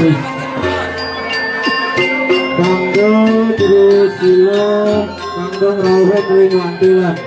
Kanggo terus sila kanggo rawuh ring wantilan.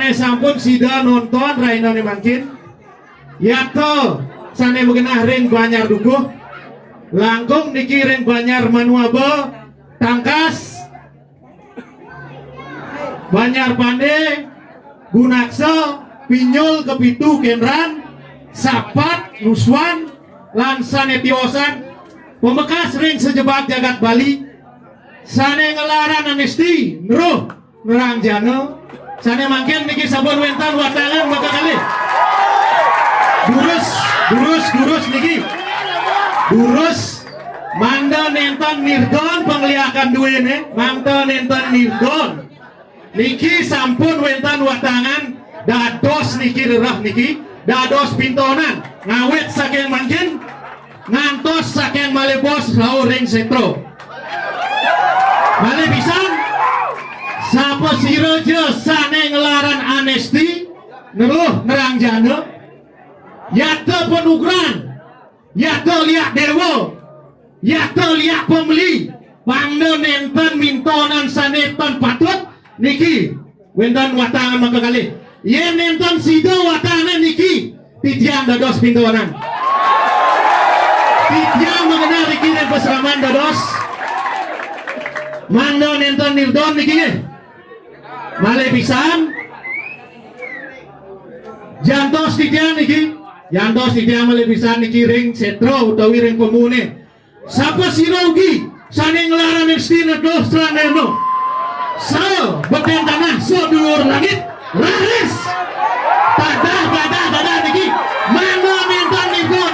Sampun sida nonton Raina nih makin ya to sane mengenah ring Banyar Dukuh langkung niki ring Banyar Manuabe Tangkas Banyar Pande Gunaksa Pinyul Kepitu Kenran Sapat Nuswan lan sane tiosan pembekas ring sejebat jagat Bali sane ngelaran Anesti Nruh Nerang Jano sana mangkin niki sabun wentan watangan maka kali durus niki durus manda nentan nirdon pengliakan duene mangta nentan nirdon niki sampun wentan watangan dados niki derah niki dados pintonan ngawet saking mangkin ngantos saking malebos lau ring setro male pisan sapa sirojo sane ngelaran Anesti Neruh Nerang Jana yata penugran yata liak dewa yata liak pembeli pangno nenten mintonan sanetan patut niki wendan watangan maka kali yen nenten sido watangan niki titiang dados pintonan titiang mengenal niki dan peseraman dados mangno nenten nirdon niki male pisan jantos titiang niki jantos titiang male pisan niki ring setro utawi ring pemune sapa sirogi sane ngelaran Anesti nedoh straneno so beten tanah so dhuwur langit raris tadah niki mana mentan nigon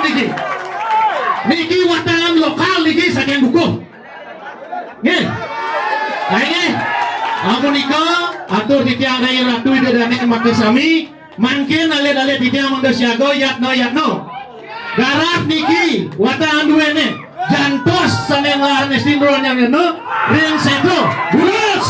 niki watangan lokal niki saking Dukuh nggih ayo amunika atur titiang rai ratu idadane make sami mangkin ale-ale titiang mangga siaga yatno garap niki watangan duwene jantos sane ngelaran Anesti Nruh ring setro durus